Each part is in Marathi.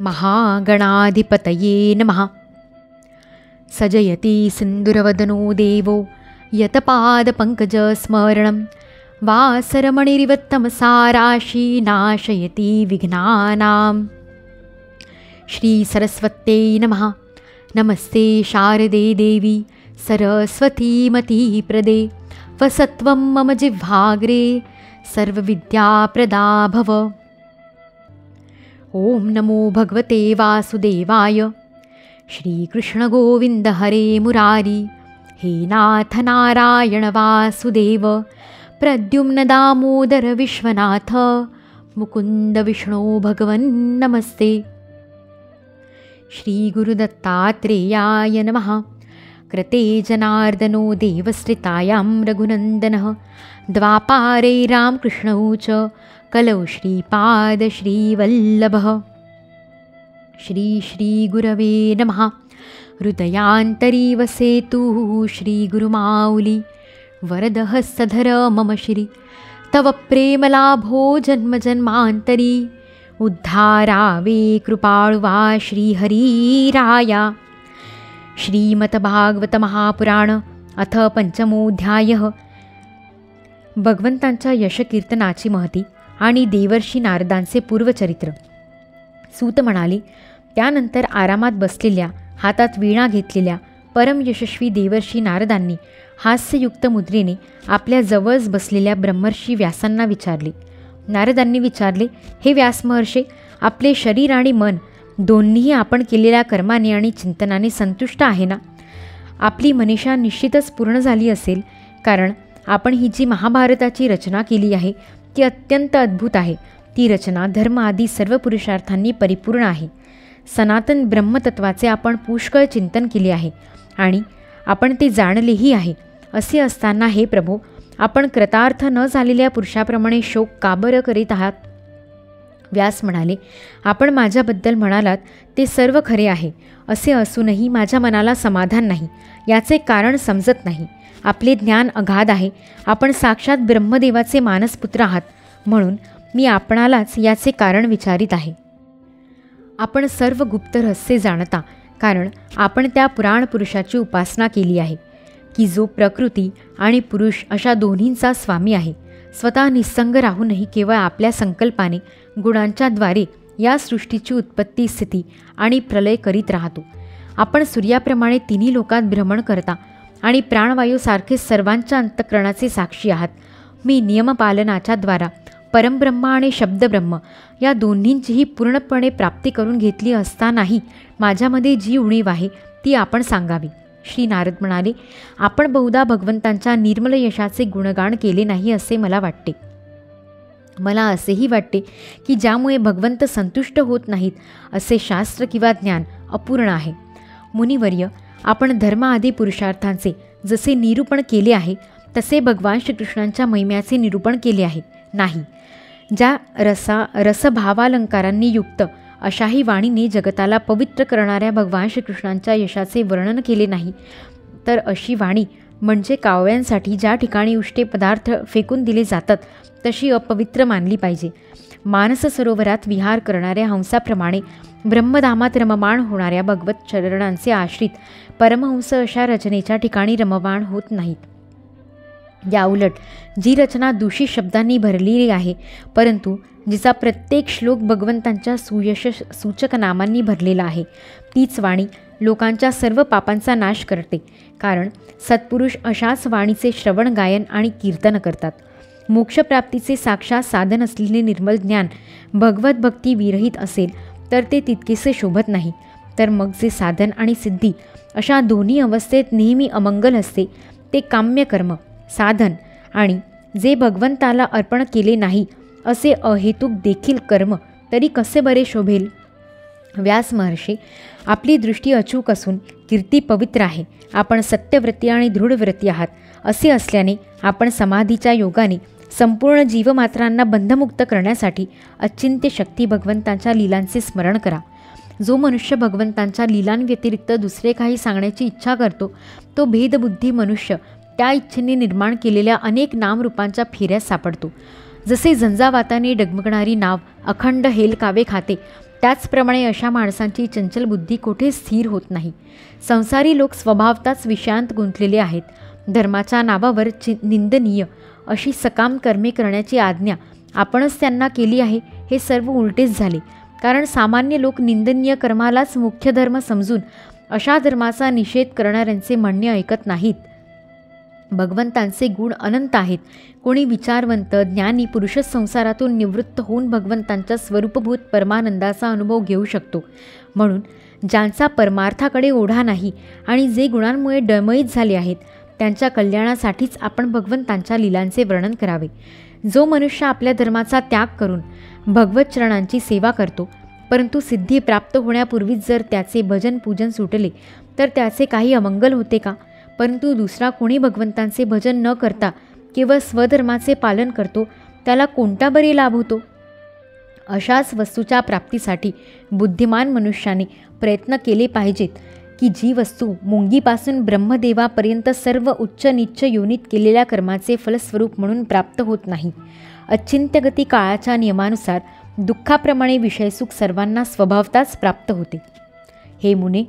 महागणाधिपतये नमः। सजयति सिन्दूरवदनो देवो यतपादपङ्कजस्मरणं वासरमणिरिवत्तमसाराशि नाशयति विघ्नानां। श्रीसरस्वत्यै नमः। नमस्ते शारदे देवी सरस्वतीमतीप्रदे वसत्वं मम जिह्वाग्रे सर्वविद्याप्रदा भव। ॐ नमो भगवते वासुदेवाय। श्रीकृष्णगोविन्द हरे मुरारी, हे नाथ नारायण वासुदेव प्रद्युम्न दामोदर विश्वनाथ मुकुन्द विष्णो भगवन् नमस्ते। श्रीगुरुदत्तात्रेयाय नमः। कृते जनार्दनो देवश्रितायां रघुनन्दनः द्वापारे रामकृष्णौ च कलौ श्रीपादश्रीवल्लभः। श्री श्रीगुरवे नमः। हृदयान्तरी वसेतु श्रीगुरुमाऊली वरदहस्तधर मम श्री तव प्रेमलाभो जन्मजन्मान्तरी उद्धारावे कृपाळुवा श्रीहरिराया। श्रीमद्भागवत महापुराण अथ पंचमोऽध्यायः। भगवंतांच्या यशकीर्तनाची महती आणि देवर्षी नारदांचे पूर्वचरित्र। सूत म्हणाले, त्यानंतर आरामात बसलेल्या हातात वीणा घेतलेल्या परमयशस्वी देवर्षी नारदांनी हास्ययुक्त मुद्रेने आपल्या जवळच बसलेल्या ब्रह्मर्षी व्यासांना विचारले। नारदांनी विचारले, हे व्यासमहर्षे, आपले शरीर आणि मन दोन्हीही आपण केलेल्या कर्माने आणि चिंतनाने संतुष्ट आहे ना? आपली मनीषा निश्चितच पूर्ण झाली असेल, कारण आपण ही जी महाभारताची रचना केली आहे ती अत्यंत अद्भुत आहे। ती रचना धर्म आदी सर्व पुरुषार्थांनी परिपूर्ण आहे। सनातन ब्रह्मतत्वाचे आपण पुष्कळ चिंतन केले आहे आणि आपण ते जाणलेही आहे। असे असताना हे प्रभो, आपण कृतार्थ न झालेल्या पुरुषाप्रमाणे शोक का बरं करीत आहात? व्यास म्हणाले, आपण माझ्याबद्दल म्हणालात ते सर्व खरे आहे, असे असूनही माझ्या मनाला समाधान नाही। याचे कारण समजत नाही। आपले ज्ञान अगाध आहे, आपण साक्षात ब्रह्मदेवाचे मानसपुत्र आहात, म्हणून मी आपणालाच याचे कारण विचारित आहे। आपण सर्व गुप्त रहस्ये जाणता, कारण आपण त्या पुराण पुरुषाची उपासना केली आहे की जो प्रकृती आणि पुरुष अशा दोन्हींचा स्वामी आहे। स्वतः निस्संग राहूनही केवळ आपल्या संकल्पाने गुणांच्या द्वारे या सृष्टीची उत्पत्ती, स्थिती आणि प्रलय करीत राहतो। आपण सूर्याप्रमाणे तिन्ही लोकात भ्रमण करता आणि प्राणवायूसारखे सर्वांच्या अंतःकरणाचे साक्षी आहात। मी नियमपालनाच्या द्वारा परमब्रह्म आणि शब्दब्रह्म या दोन्हींचीही पूर्णपणे प्राप्ती करून घेतली असतानाही माझ्यामध्ये जी उणीव आहे ती आपण सांगावी। श्री नारद म्हणाले, आपण बहुधा भगवंतांच्या निर्मल यशाचे गुणगान केले नाही असे मला वाटते। मला असेही वाटते की ज्यामुळे भगवंत संतुष्ट होत नाहीत असे शास्त्र किंवा ज्ञान अपूर्ण आहे। मुनिवर्य, आपण धर्म आदी पुरुषार्थांचे जसे निरूपण केले आहे तसे भगवान श्रीकृष्णांच्या महिम्याचे निरूपण केले आहे नाही। ज्या रसभावालंकारांनी युक्त अशाही वाणीने जगताला पवित्र करणाऱ्या भगवान श्रीकृष्णांच्या यशाचे वर्णन केले नाही, तर अशी वाणी म्हणजे कावळ्यांसाठी ज्या ठिकाणी उष्टे पदार्थ फेकून दिले जातात तशी अपवित्र मानली पाहिजे। मानस सरोवरात विहार करणाऱ्या हंसाप्रमाणे ब्रह्मधामात रममाण होणाऱ्या भगवत चरणांचे आश्रित परमहंस अशा रचनेच्या ठिकाणी रममाण होत नाहीत। या उलट जी रचना दूषित शब्दांनी भरलेली आहे, परंतु जिचा प्रत्येक श्लोक भगवंतांच्या सुयश सूचक नामांनी भरलेला आहे, तीच वाणी लोकांच्या सर्व पापांचा नाश करते। कारण सत्पुरुष अशाच वाणीचे श्रवण, गायन आणि कीर्तन करतात। मोक्षप्राप्तीचे साक्षात साधन असलेले निर्मल ज्ञान भगवत भक्ती विरहित असेल तर ते तितकेसे शोभत नाही। तर मग जे साधन आणि सिद्धी अशा दोन्ही अवस्थेत नेहमी अमंगल असते ते काम्य कर्म साधन, आणि जे भगवंताला अर्पण केले नाही असे अहेतुक देखील कर्म तरी कसे बरे शोभेल? व्यास महर्षी, आपली दृष्टी अचूक असून कीर्ती पवित्र आहे। आपण सत्यव्रती आणि दृढव्रती आहात। असे असल्याने आपण समाधीच्या योगाने संपूर्ण जीवमात्रांना बंधमुक्त करण्यासाठी अचिंत्य शक्ती भगवंतांच्या लीलांचे स्मरण करा। जो मनुष्य भगवंतांच्या लीलांव्यतिरिक्त दुसरे काही सांगण्याची इच्छा करतो तो भेदबुद्धी मनुष्य त्या इच्छेने निर्माण केलेल्या अनेक नामरूपांच्या फेऱ्यात सापडतो। जसे झंझावाताने डगमगणारी नाव अखंड हेलकावे खाते, त्याचप्रमाणे अशा माणसांची चंचल बुद्धी कोठे स्थिर होत नाही. संसारी लोक स्वभावताच विषयांत गुंतलेले आहेत. धर्माच्या नावावर निंदनीय अशी सकाम कर्मे करण्याची आज्ञा आपणच त्यांना केली आहे. हे सर्व उलटेच झाले. कारण सामान्य लोक निंदनीय कर्मालाच मुख्य धर्म समजून अशा धर्माचा निषेध करणाऱ्यांचे म्हणणे ऐकत नाहीत. भगवंतांचे गुण अनंत आहेत. कोणी विचारवंत ज्ञानी पुरुषच संसारातून निवृत्त होऊन भगवंतांच्या स्वरूपभूत परमानंदाचा अनुभव घेऊ शकतो. म्हणून ज्यांचा परमार्थाकडे ओढा नाही आणि जे गुणांमुळे डळमळीत झाले आहेत त्यांच्या कल्याणासाठीच आपण भगवंतांच्या लीलांचे वर्णन करावे. जो मनुष्य आपल्या धर्माचा त्याग करून भगवत चरणांची सेवा करतो, परंतु सिद्धी प्राप्त होण्यापूर्वीच जर त्याचे भजन पूजन सुटले तर त्याचे काही अमंगल होते का? परंतु दुसरा कोणी भगवंतांचे भजन न करता केवळ स्वधर्माचे पालन करतो, त्याला कोणता बरे लाभ होतो? अशाच वस्तूच्या प्राप्तीसाठी बुद्धिमान मनुष्याने प्रयत्न केले पाहिजेत की जी वस्तू मुंगीपासून ब्रह्मदेवापर्यंत सर्व उच्च नीच्च योनीत केलेल्या कर्माचे फलस्वरूप म्हणून प्राप्त होत नाही. अचिंत्यगती काळाच्या नियमानुसार दुःखाप्रमाणे विषयसुख सर्वांना स्वभावताच प्राप्त होते. हे मुने,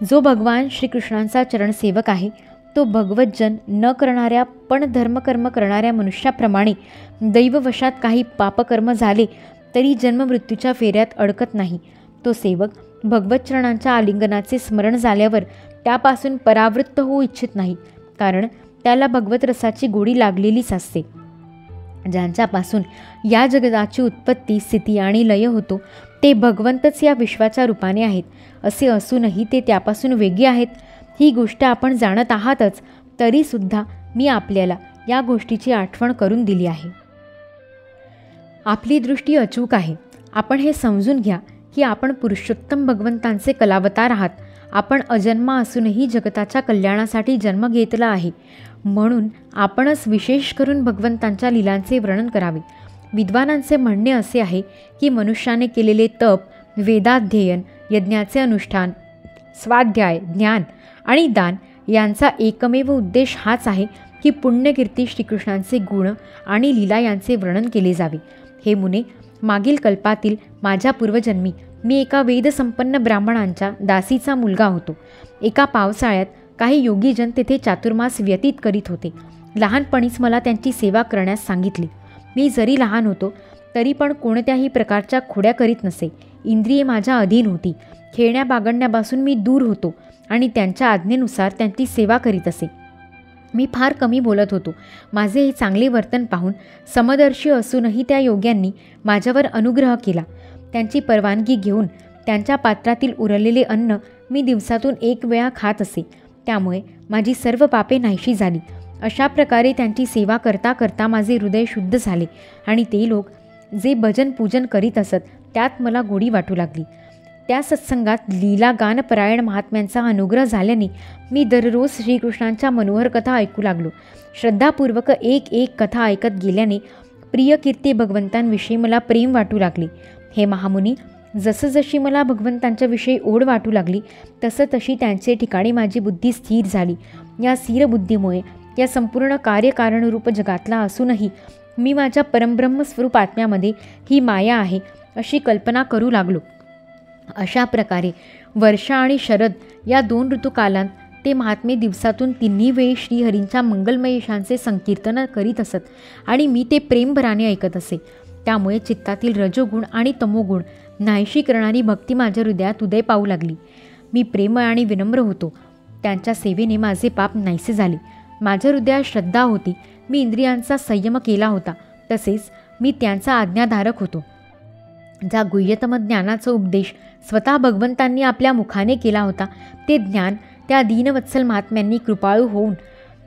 जो भगवान श्रीकृष्णांचा चरणसेवक आहे तो भगवतजन न करणाऱ्या पण धर्मकर्म करणाऱ्या मनुष्याप्रमाणे दैववशात काही पापकर्म झाले तरी जन्ममृत्यूच्या फेऱ्यात अडकत नाही. तो सेवक भगवतचरणांच्या आलिंगनाचे स्मरण झाल्यावर त्यापासून परावृत्त होऊ इच्छित नाही, कारण त्याला भगवत रसाची गोडी लागलेलीच असते. ज्यांच्यापासून या जगताची उत्पत्ती स्थिती आणि लय होतो ते भगवंतच या विश्वाच्या रूपाने आहेत. असे असूनही ते त्यापासून वेगळे आहेत ही गोष्ट आपण जाणत आहातच, तरीसुद्धा मी आपल्याला या गोष्टीची आठवण करून दिली आहे. आपली दृष्टी अचूक आहे. आपण हे समजून घ्या की आपण पुरुषोत्तम भगवंतांचे कलावतार आहात. आपण अजन्मा असूनही जगताच्या कल्याणासाठी जन्म घेतला आहे. म्हणून आपणच विशेष करून भगवंतांच्या लीलांचे वर्णन करावे. विद्वानांचे म्हणणे असे आहे की मनुष्याने केलेले तप, वेदाध्ययन, यज्ञाचे अनुष्ठान, स्वाध्याय, ज्ञान आणि दान यांचा एकमेव उद्देश हाच आहे की पुण्यकीर्ती श्रीकृष्णांचे गुण आणि लीला यांचे वर्णन केले जावे. हे मुने, मागील कल्पातील माझ्या पूर्वजन्मी मी एका वेदसंपन्न ब्राह्मणांच्या दासीचा मुलगा होतो. एका पावसाळ्यात काही योगीजन तेथे चातुर्मास व्यतीत करीत होते. लहानपणीच मला त्यांची सेवा करण्यास सांगितली. मी जरी लहान होतो तरी पण कोणत्याही प्रकारच्या खोड्या करीत नसे. इंद्रिये माझ्या अधीन होती. खेळण्या बागडण्यापासून मी दूर होतो आणि त्यांच्या आज्ञेनुसार त्यांची सेवा करीत असे. मी फार कमी बोलत होतो. माझे हे चांगले वर्तन पाहून समदर्शी असूनही त्या योग्यांनी माझ्यावर अनुग्रह केला. त्यांची परवानगी घेऊन त्यांच्या पात्रातील उरलेले अन्न मी दिवसातून एक वेळा खात असे. त्यामुळे माझी सर्व पापे नाहीशी झाली. अशा प्रकारे त्यांची सेवा करता करता माझे हृदय शुद्ध झाले आणि ते लोक जे भजन पूजन करीत असत त्यात मला गोडी वाटू लागली. त्या सत्संगात लीला गानपरायण महात्म्यांचा अनुग्रह झाल्याने मी दररोज श्रीकृष्णांच्या मनोहर कथा ऐकू लागलो. श्रद्धापूर्वक एक एक कथा ऐकत गेल्याने प्रियकीर्ती भगवंतांविषयी मला प्रेम वाटू लागले. हे महामुनी, जसजशी मला भगवंतांच्या विषयी ओढ वाटू लागली तशी त्यांचे ठिकाणी माझी बुद्धी स्थिर झाली. या स्थिर बुद्धीमुळे या संपूर्ण कार्यकारणरूप जगातला असूनही मी माझ्या परमब्रह्मस्वरूप आत्म्यामध्ये ही माया आहे अशी कल्पना करू लागलो. अशा प्रकारे वर्षा आणि शरद या 2 ऋतुकालांत ते महात्मे दिवसातून 3 वेळी श्रीहरींच्या मंगलमय यशांचे संकीर्तन करीत असत आणि मी ते प्रेमभराने ऐकत असे. त्यामुळे चित्तातील रजोगुण आणि तमोगुण नाहीशी करणारी भक्ती माझ्या हृदयात उदय पावू लागली. मी प्रेमळ आणि विनम्र होतो. त्यांच्या सेवेने माझे पाप नाहीसे झाले. माझ्या हृदयात श्रद्धा होती. मी इंद्रियांचा संयम केला होता. तसेच मी त्यांचा आज्ञाधारक होतो. ज्या गुह्यतम ज्ञानाचा उपदेश स्वतः भगवंतांनी आपल्या मुखाने केला होता ते ज्ञान त्या दीनवत्सल महात्म्यांनी कृपाळू होऊन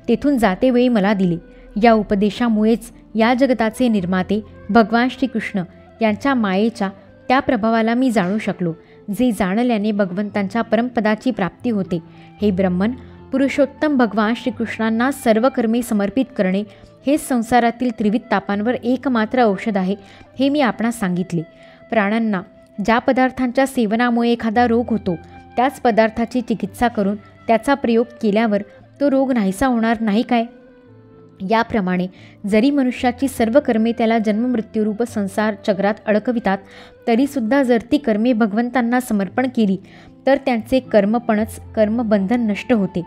तेथून जातेवेळी मला दिले. या उपदेशामुळेच या जगताचे निर्माते भगवान श्रीकृष्ण यांच्या मायेच्या त्या प्रभावाला मी जाणू शकलो, जे जाणल्याने भगवंतांच्या परमपदाची प्राप्ती होते. हे ब्रह्मन, पुरुषोत्तम भगवान श्रीकृष्णांना सर्व कर्मे समर्पित करणे हेच संसारातील त्रिविध तापांवर एकमात्र औषध आहे हे मी आपणास सांगितले. प्राण्यांना ज्या पदार्थांच्या सेवनामुळे एखादा रोग होतो त्याच पदार्थाची चिकित्सा करून त्याचा प्रयोग केल्यावर तो रोग नाहीसा होणार नाही काय? याप्रमाणे जरी मनुष्याची सर्व कर्मे त्याला जन्ममृत्यूरूप संसार चक्रात अडकवितात, तरीसुद्धा जर ती कर्मे भगवंतांना समर्पण केली तर त्यांचे कर्मबंधन नष्ट होते.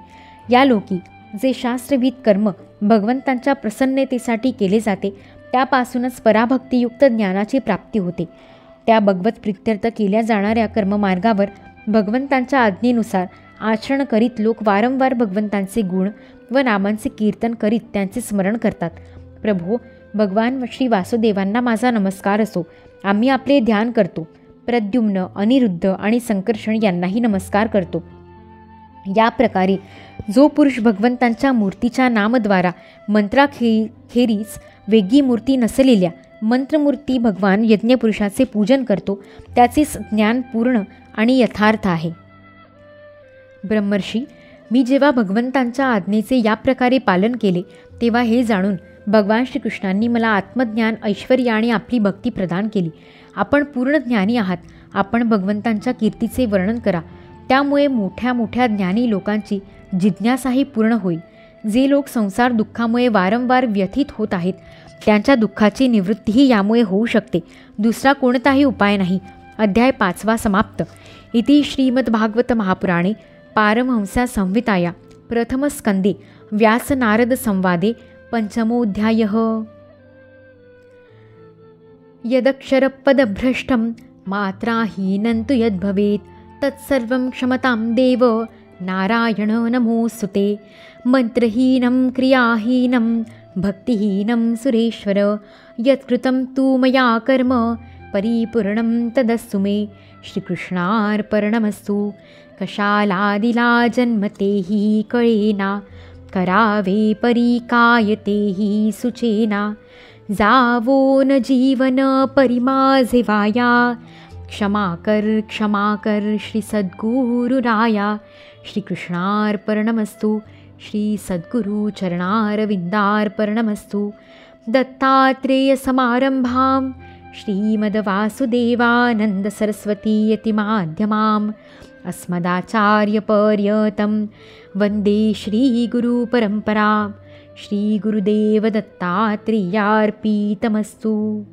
या लोकी जे शास्त्रविध कर्म भगवंतांच्या प्रसन्नतेसाठी केले जाते त्यापासूनच पराभक्तियुक्त ज्ञानाची प्राप्ती होते. त्या भगवत प्रित्यर्थ केल्या जाणाऱ्या कर्ममार्गावर भगवंतांच्या आज्ञेनुसार आचरण करीत लोक वारंवार भगवंतांचे गुण व नामांचे कीर्तन करीत त्यांचे स्मरण करतात. प्रभो, भगवान श्री वासुदेवांना माझा नमस्कार असो. आम्ही आपले ध्यान करतो. प्रद्युम्न, अनिरुद्ध आणि संकर्षण यांनाही नमस्कार करतो. या प्रकारे जो पुरुष भगवंतांच्या मूर्तीच्या नामद्वारा मंत्राखेरीज वेगळी मूर्ती नसलेल्या मंत्रमूर्ती भगवान यज्ञपुरुषाचे पूजन करतो, त्याचे ज्ञान पूर्ण आणि यथार्थ आहे. ब्रह्मर्षी, मी जेव्हा भगवंतांच्या आज्ञेचे या प्रकारे पालन केले तेव्हा हे जाणून भगवान श्रीकृष्णांनी मला आत्मज्ञान, ऐश्वर्य आणि आपली भक्ती प्रदान केली. आपण पूर्ण ज्ञानी आहात. आपण भगवंतांच्या कीर्तीचे वर्णन करा. त्यामुळे मोठ्या मोठ्या ज्ञानी लोकांची जिज्ञासाही पूर्ण होईल. जे लोक संसार दुःखामुळे वारंवार व्यथित होत आहेत त्यांच्या दुःखाची निवृत्तीही यामुळे होऊ शकते. दुसरा कोणताही उपाय नाही. अध्याय 5 समाप्त. इति श्रीमद्भागवत महापुराणे पारमहंसा संहिताया प्रथमस्कंदे व्यासनारद संवादे पंचमोऽध्यायः. यदक्षरपदभ्रष्टं मात्राहीनं तु यद्भवेत् तत्सर्वं क्षमतां देव नारायण नमोऽस्तुते. मंत्रहीनं क्रियाहीनं भक्तिहीनं सुरेश्वर यत्कृतं तु मया कर्म परिपूर्णं तदस्तु मे. श्रीकृष्णार्पणमस्तु. कशालादिला जन्मतेहि कळेना करावे परिकायतेहि सुचेना. जावो न जीवन परिमाझे वाया क्षमा कर श्री सद्गुरुराया. श्रीकृष्णार्पणमस्तु. श्री सद्गुरु चरणारविंदार्पणमस्तु. दत्तात्रेय समारंभां श्रीमद्वासुदेवानंद सरस्वती यतिमाध्यमाम् अस्मदाचार्यपर्यन्तं वन्दे श्रीगुरुपरम्परां. श्रीगुरुदेव दत्तात्रेयार्पितमस्तु.